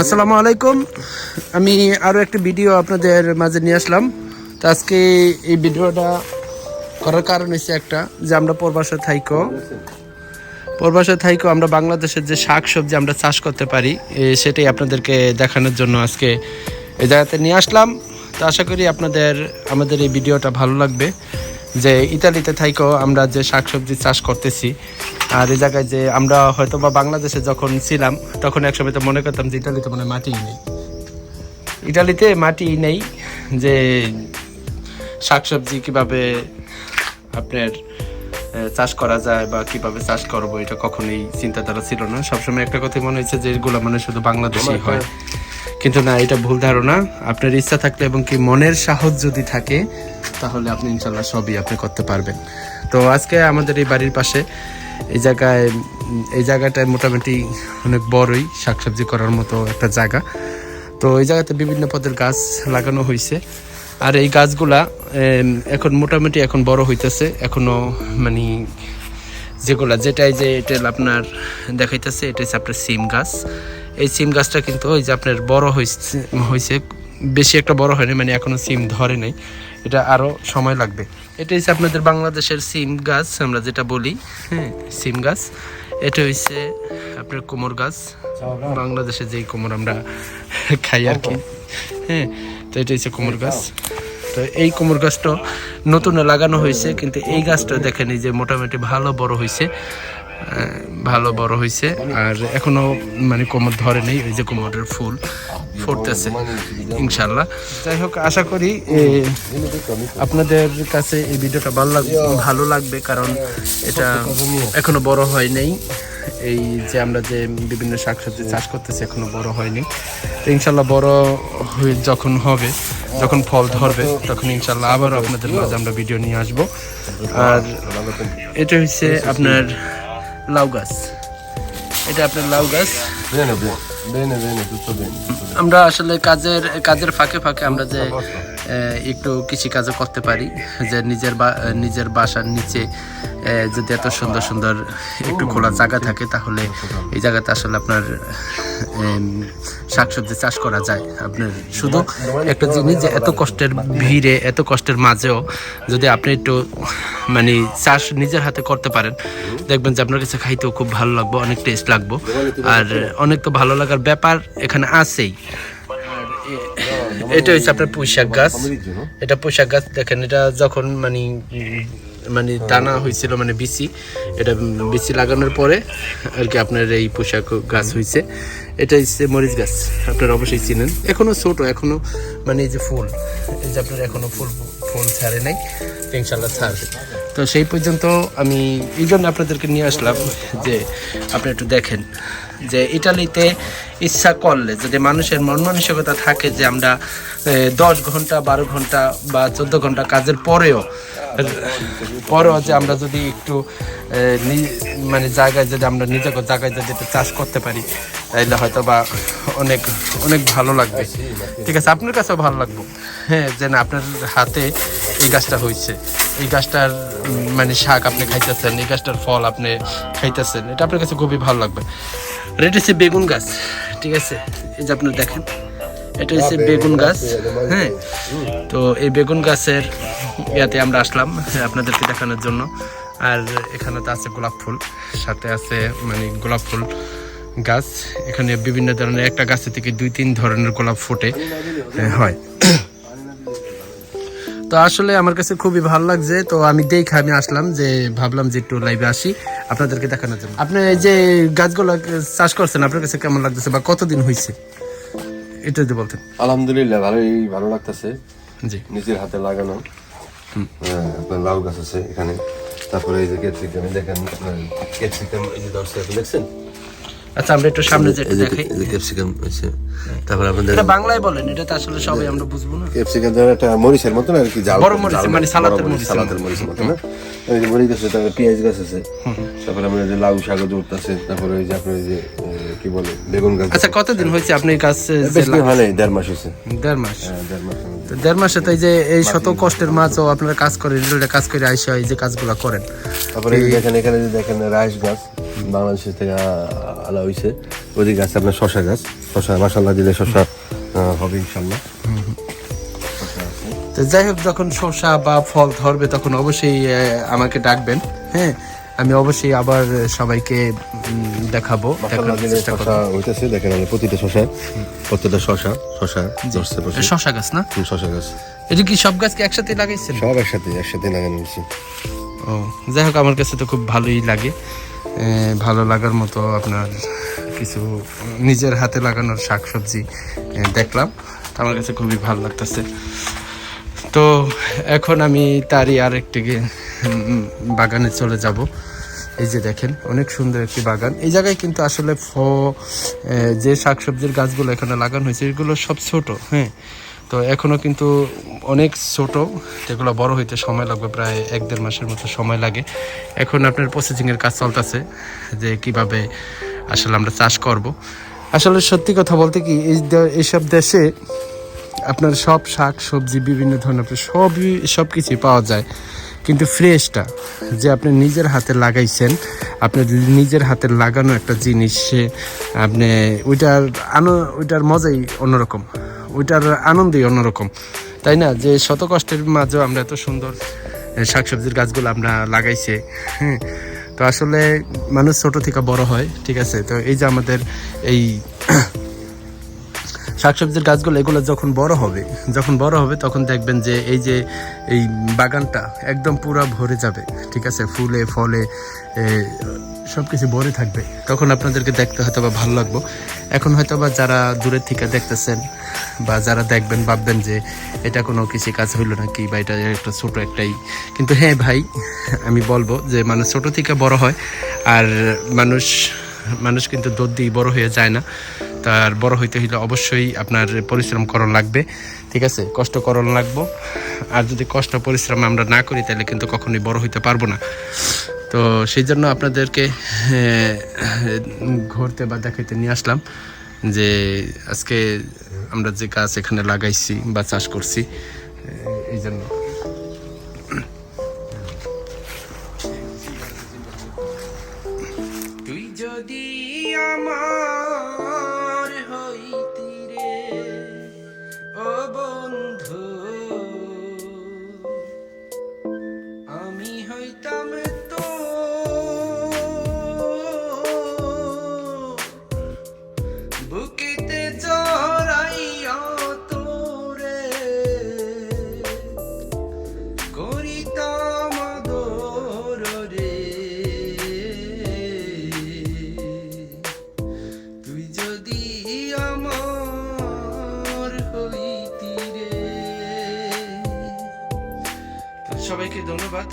আসসালামু আলাইকুম। আমি আরও একটা ভিডিও আপনাদের মাঝে নিয়ে আসলাম। তো আজকে এই ভিডিওটা করার কারণ হচ্ছে একটা, যে আমরা প্রবাসে থাইকো আমরা বাংলাদেশের যে শাক সবজি আমরা চাষ করতে পারি, সেটাই আপনাদেরকে দেখানোর জন্য আজকে এই জায়গাতে নিয়ে আসলাম। তো আশা করি আমাদের এই ভিডিওটা ভালো লাগবে, যে ইতালিতে থাইকো আমরা যে শাক সবজি চাষ করতেছি। আর এই জায়গায় যে আমরা হয়তো বা বাংলাদেশে যখন ছিলাম তখন একসময় তো মনে করতাম যে ইতালিতে মনে মাটি নেই, যে শাকসবজি কিভাবে আপনার চাষ করা যায় বা কিভাবে চাষ করবো, এটা কখনোই চিন্তাধারা ছিল না। সবসময় একটা কথাই মনে হয়েছে যে এগুলো মানে শুধু বাংলাদেশেই হয়, কিন্তু না, এটা ভুল ধারণা। আপনার ইচ্ছা থাকলে এবং কি মনের সাহস যদি থাকে, তাহলে আপনি ইনশাল্লাহ সবই আপনি করতে পারবেন। তো আজকে আমাদের এই বাড়ির পাশে এই জায়গাটায় মোটামুটি অনেক বড়ই শাকসবজি করার মতো একটা জায়গা। তো এই জায়গাতে বিভিন্ন পদের গাছ লাগানো হয়েছে। আর এই গাছগুলা এখন মোটামুটি এখন বড় হইতেছে। এখনো মানে যেটা আপনার দেখাইতেছে, এটা হচ্ছে আপনার সিম গাছ। এই সিম গাছটা কিন্তু ওই যে আপনার বড় হয়েছে, বেশি একটা বড় হয়নি, মানে এখনো সিম ধরে নাই, এটা আরো সময় লাগবে। এটা হচ্ছে আপনাদের বাংলাদেশের সিম গাছ, আমরা যেটা বলি, হ্যাঁ, সিম গাছ। এটা হচ্ছে আপনার কোমর গাছ, বাংলাদেশে যেই কোমর আমরা খাই আর কি, হ্যাঁ। তো এটা হচ্ছে কোমর গাছ। তো এই কোমর গাছটা নতুন লাগানো হয়েছে, কিন্তু এই গাছটা দেখেন এই যে মোটামুটি ভালো বড় হয়েছে আর এখনো মানে কোমর ধরে নেই। ওই যে কোমরের ফুল ফুটতেছে ইনশাল্লাহ। যাই হোক, আশা করি আপনাদের কাছে এই ভিডিওটা ভালো লাগবে, কারণ এটা এখনো বড় হয় নাই। এই যে আমরা যে বিভিন্ন শাকসবজি চাষ করতেছি এখনো বড় হয়নি। তো ইনশাল্লাহ বড় হয়ে যখন ফল ধরবে, তখন ইনশাল্লাহ আবারও আপনাদের মাঝে আমরা ভিডিও নিয়ে আসব। আর এটা হচ্ছে আপনার লাউ গাছ। এটা আপনার লাউ গাছ। আমরা আসলে কাজের ফাঁকে আমরা যে একটু কৃষি কাজও করতে পারি, যে নিজের বাসার নিচে যদি এত সুন্দর একটু খোলা জায়গা থাকে, তাহলে এই জায়গাতে আসলে আপনার শাকসবজি চাষ করা যায়। আপনার শুধু একটা জিনিস, যে এত কষ্টের ভিড়ে, এত কষ্টের মাঝেও যদি আপনি একটু মানে চাষ নিজের হাতে করতে পারেন, দেখবেন যে আপনার কাছে খাইতেও খুব ভালো লাগবে, অনেক টেস্ট লাগবে। আর অনেক তো ভালো লাগার ব্যাপার এখানে আছেই। এটা হচ্ছে আপনার পুঁইশাক গাছ। এটা পুঁইশাক গাছ দেখেন, এটা যখন মানে দানা হয়েছিল, মানে বিচি লাগানোর পরে আর কি আপনার এই পুঁইশাক গাছ হয়েছে। এটা হচ্ছে মরিচ গাছ, আপনারা অবশ্যই চিনেন। এখনো ছোট, এখনো মানে এই যে ফুল, এই যে আপনার এখনো ফুল ছাড়ে নাই, ইনশাল্লাহ ছাড়বে। তো সেই পর্যন্ত আমি এই জন্য আপনাদেরকে নিয়ে আসলাম, যে আপনি একটু দেখেন যে ইটালিতে ইচ্ছা করলে, যদি মানুষের মন মানসিকতা থাকে, যে আমরা 10 ঘন্টা 12 ঘন্টা বা 14 ঘন্টা কাজের পরেও যে আমরা যদি একটু মানে নিজেকে জায়গায় যদি একটু চাষ করতে পারি, তাইলে হয়তো বা অনেক ভালো লাগবে। ঠিক আছে, আপনার কাছেও ভালো লাগবে, হ্যাঁ, যে না আপনার হাতে এই গাছটা হয়েছে, এই গাছটার মানে শাক আপনি খাইতেছেন, এই গাছটার ফল আপনি খাইতেছেন, এটা আপনার কাছে খুবই ভালো লাগবে। আর এটা হচ্ছে বেগুন গাছ। ঠিক আছে, এই যে আপনার দেখেন, এটা হচ্ছে বেগুন গাছ, হ্যাঁ। তো এই বেগুন গাছের ইয়াতে আমরা আসলাম আপনাদেরকে দেখানোর জন্য। আর এখানে তো আছে গোলাপ ফুল, সাথে আছে মানে গোলাপ ফুল গাছ। এখানে বিভিন্ন ধরনের, একটা গাছে থেকে 2-3 ধরনের গোলাপ ফুটে হয়। তো আসলে আমার কাছে খুবই ভালো লাগছে। তো আমি আসলাম, যে ভাবলাম যে একটু লাইভে আসি আপনাদেরকে দেখানোর জন্য। আপনি এই যে গাছগুলো চাষ করছেন, আপনার কাছে কেমন লাগতেছে বা কতদিন হয়েছে, এটা যদি বলতেন। আলহামদুলিল্লাহ ভালো লাগতেছে, জি, নিজের হাতে লাগানো। আপনার লাউ গাছ আছে এখানে, তারপরে এই যে ক্যাপসিকাম দেখেন, ক্যাপসিকাম এই যে ধরছে, দেখছেন। আচ্ছা, আমরা একটু সামনে যেটা দেখাই, এই যে ক্যাপসিকাম আছে। তারপরে আপনাদের এটা বাংলায় বলেন, এটা তো আসলে সবাই আমরা বুঝবো না। ক্যাপসিকাম ধরে একটা মরিচের মতো আর কি, বড় মরিচ, মানে সালাদের মরিচের মতো না। এই যে মরিচ আছে, তারপরে পেঁয়াজ গাছ আছে, তারপরে আমরা যে লাউ শাক জড়তেছে, তারপরে এই যে আপনার এই যে কি বলে বেগুন গাছ। আচ্ছা, কতদিন হয়েছে আপনি গাছ? বেশি হয় নাই, 1.5 মাস হয়েছে। 1.5 মাস? হ্যাঁ, 1.5 মাস। তো 1.5 মাসে তো এই যে এই শত কষ্টের মাঝেও আপনারা কাজ করে আইসা এই যে কাজগুলো করেন। তারপরে দেখেন এখানে যে দেখেন রাইস গাছ, বাংলাদেশের থেকে আলা হয়েছে। ওদিকে আছে আপনার শশা গাছ, শশা মাসাল্লাহ দিলে শশা হবে ইনশাল্লাহ। তো যাই হোক, যখন শসা বা ফল ধরবে তখন অবশ্যই আমাকে ডাকবেন। হ্যাঁ, আমি অবশ্যই আবার সবাইকে দেখাবো, দেখানোর চেষ্টা করবো। শশা হইতেছে দেখেন, প্রতিটা শশায় প্রত্যেকটা শশা ধরছে বসে। শসা গাছ না? শশা গাছ। এটা কি সব গাছ কি একসাথে লাগাইছেন? সব একসাথে লাগানো হয়েছে। ও, যাই হোক, আমার কাছে তো খুব ভালোই লাগে। ভালো লাগার মতো আপনার কিছু নিজের হাতে লাগানোর শাকসবজি দেখলাম, আমার কাছে খুবই ভালো লাগতেছে। তো এখন আমি তারই আরেকটি বাগানে চলে যাব। এই যে দেখেন, অনেক সুন্দর একটি বাগান। এই জায়গায় কিন্তু আসলে যে শাকসবজির গাছগুলো এখানে লাগানো হয়েছে এগুলো সব ছোট। হ্যাঁ, তো এখনও কিন্তু অনেক ছোট, যেগুলো বড় হইতে সময় লাগবে, প্রায় 1-1.5 মাসের মতো সময় লাগে। এখন আপনার প্রসেসিংয়ের কাজ চলতেছে, যে কিভাবে আসলে আমরা চাষ করব। আসলে সত্যি কথা বলতে কি, এইসব দেশে আপনার সব শাক সবজি বিভিন্ন ধরনের সব কিছুই পাওয়া যায়, কিন্তু ফ্রেশটা যে আপনি নিজের হাতে লাগাইছেন, আপনার নিজের হাতে লাগানো একটা জিনিস, সে আপনি ওইটার মজাই অন্যরকম, ওইটার আনন্দই অন্যরকম, তাই না? যে শত কষ্টের মাঝেও আমরা এত সুন্দর শাকসবজির গাছগুলো আমরা লাগাইছে। হ্যাঁ, তো আসলে মানুষ ছোট থেকে বড় হয়, ঠিক আছে? তো এই যে আমাদের এই শাকসবজির গাছগুলো, এগুলো যখন বড় হবে তখন দেখবেন যে এই বাগানটা একদম পুরা ভরে যাবে, ঠিক আছে? ফুলে ফলে সব কিছু ভরে থাকবে। তখন আপনাদেরকে দেখতে হয়তো বা ভালো লাগবে। এখন হয়তো বা যারা দূরের থেকে দেখতেছেন বা যারা দেখবেন ভাববেন যে এটা কোনো কৃষি কাজ হইলো নাকি, বা এটা একটা ছোট একটাই। কিন্তু হ্যাঁ ভাই, আমি বলবো যে মানুষ ছোট থেকে বড় হয়, আর মানুষ কিন্তু দুধ দিয়ে বড় হয়ে যায় না। তার বড় হইতে হইলে অবশ্যই আপনার পরিশ্রম করণ লাগবে, ঠিক আছে? কষ্ট করণ লাগবে। আর যদি কষ্ট পরিশ্রম আমরা না করি তাহলে কিন্তু কখনোই বড় হইতে পারবো না। তো সেই জন্য আপনাদেরকে ঘুরতে বা দেখাইতে নিয়ে আসলাম যে আজকে আমরা যে গাছ এখানে লাগাইছি বা চাষ করছি, এই জন্য। তুই যদি আমার হইতি রে ও বন্ধু, আমি হইতাম তো বুকেতে জড়াইয়া তোরে করিতাম আদর রে। তুই যদি আমার হইতি রে। সবাইকে ধন্যবাদ।